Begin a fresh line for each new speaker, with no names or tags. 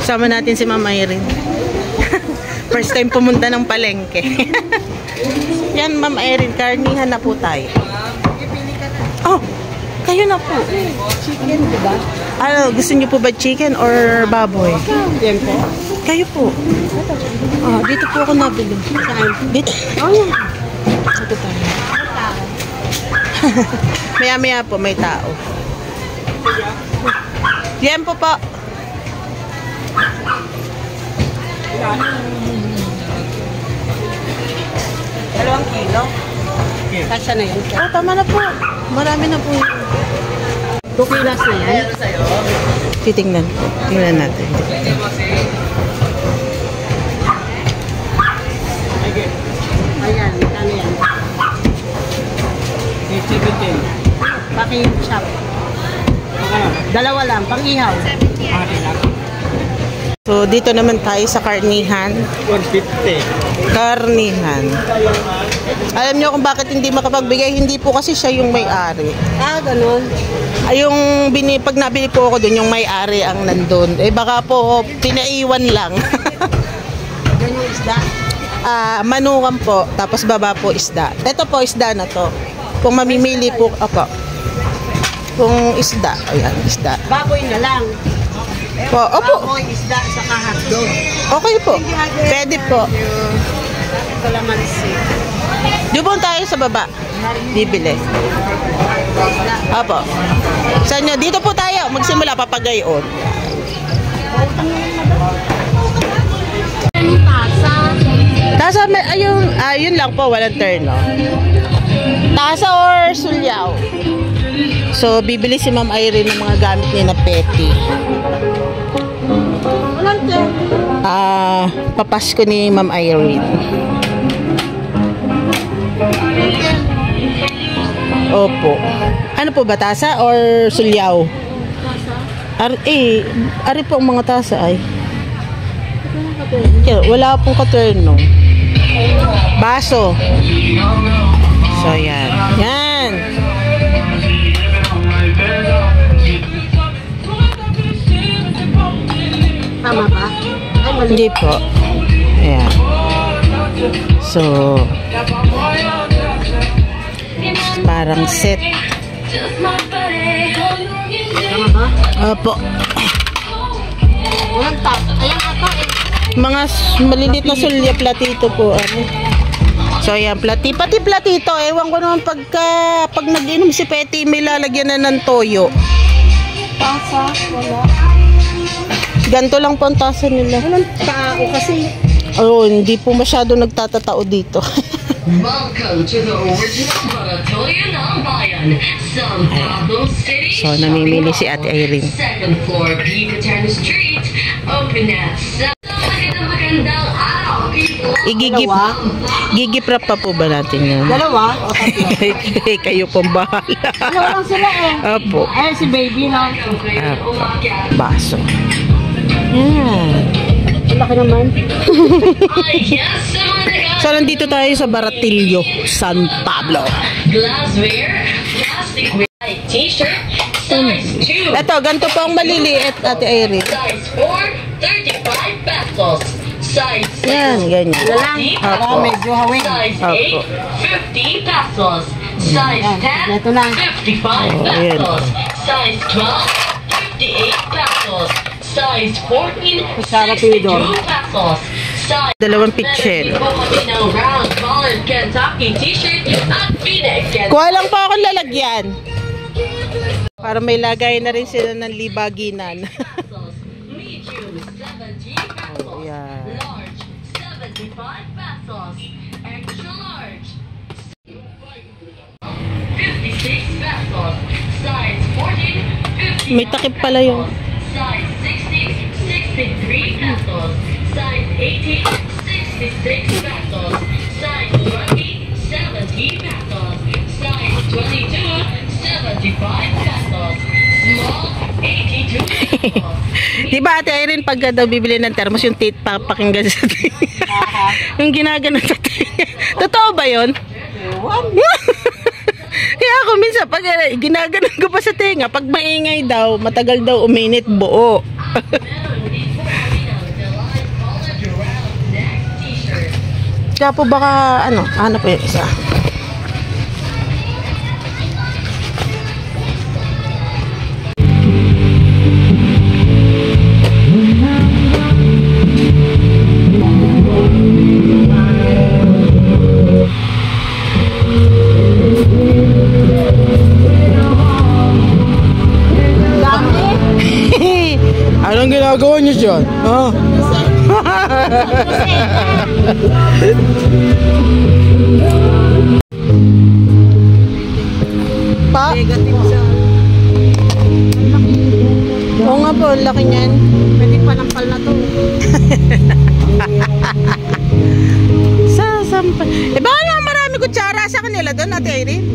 Sama natin si Ma'am Irene. First time pumunta ng palengke. Yan, Ma'am Irene, karnihan na po tayo. Oh, kayo na po.
Chicken, diba?
Ano, gusto niyo po ba chicken or baboy?
Yan po.
Kayo po. Oh, dito po ako nabili. Dito.
Oh, yan.
Dito tayo. Maya-maya po, may tao. Yan po po.
Dalawang kilo. Kasya na yun.
Oh, tama na po. Marami na po.
2 kilos na yan.
Titingnan po. Tingnan natin.
Ayan, ano yan? Paki-shop. Dalawa lang, pang-ihaw.
So, dito naman tayo sa karnihan.
150.
Karnihan. Alam niyo kung bakit hindi makapagbigay? Hindi po kasi siya yung may-ari.
Ah, ganun.
Ay, yung pag nabili po ako doon, yung may-ari ang nandun. Eh, baka po, pinaiwan lang.
Ganun yung isda.
Manukan po, tapos baba po isda. Ito po, isda na to. Kung mamimili po, ako. Kung isda, ayan, isda.
Baboy na lang.
Po, opo.
Baboy, isda, saka hotdog.
Okay po. Pwede po.
Kalamansi.
Dubon tayo sa baba. Bibili. Opo. Saan nyo? Dito po tayo. Magsimula papagayon. Tasa, ayun lang po. Walang turn, no? Tasa or sulyaw? So, bibili si Ma'am Irene ng mga gamit niya na petty. Papasko ni Ma'am Irene. Opo. Ano po ba, tasa or sulyaw? Ari po ang mga tasa ay. Wala pong katerno. Baso. So, yan. Yan.
Tama ba? Ay, mali.
Hindi po. Ayan. So, parang set.
Tama ba?
Opo.
Walang tap. Ayan ata eh.
Mga maliliit na sulya platito po. Ano? So, ayan. Pati platito. Ewan ko naman pag nag-inom si Petty, may lalagyan na ng toyo.
Tasa, wala.
Ganto lang po ang tasa nila.
Walang tao kasi.
Oh, hindi po masyado nagtatatao dito.
Welcome to the original Baratoya ng Bayan, San Pablo City.
So, namimili si Ate Irene.
Second floor, Yucatan Street. Open at 7. Magandang araw, people.
Gigiprap pa po ba natin yun?
Dalawa? O tatlo?
Kayo pong bahala.
Dalawa lang sila eh.
Opo.
Ay, si baby na.
Baso. Yan.
Laki naman.
So, nandito tayo sa Baratillo, San Pablo.
Glassware, plastic t-shirt, size 2.
Ito, ganito po ang maliliit, Ate Irene.
Size 4, 35 pesos. Size 6,
Yan, ganyan.
Lang.
Opo.
Medyo hawin.
Size
Opo.
8, 50 pesos. Size 10,
Ito na.
55
ayan.
pesos. Size 12, 58 pesos. Size 14,
Sarap yung
62 pesos. Size
Dalawang pitchen.
ng round collar Kentucky t-shirt at V-neck.
Kuha lang po akong lalagyan. Para may lagay na rin sila ng libaginan.
Medium, 70 pesos.
Yan.
Large, 75 pesos. Extra large, 56 pesos. Size 14, 50
May takip pala yun.
Size 60, 63 pesos. Size 18, 66 pesos. Size 20, 70 pesos. Size 22, 75 pesos. Small, 82 pesos.
Diba, Ate Irene, pagka daw bibili ng termos, yung papakinggan sa tinga. Yung ginagano sa tinga. Totoo ba yun? Kaya ako minsan, pag ginaganon ko pa sa tinga, pag maingay daw, matagal daw uminit buo. Kaya po baka, ano po yung isa.
Anong ginagawa niyo dyan? Ha?
Pa?
Negative sa...
Oo nga po, laki niyan.
Pwede panampal na to.
Sasampal. Eh baka naman marami kutsara sa kanila doon, Ate Irene.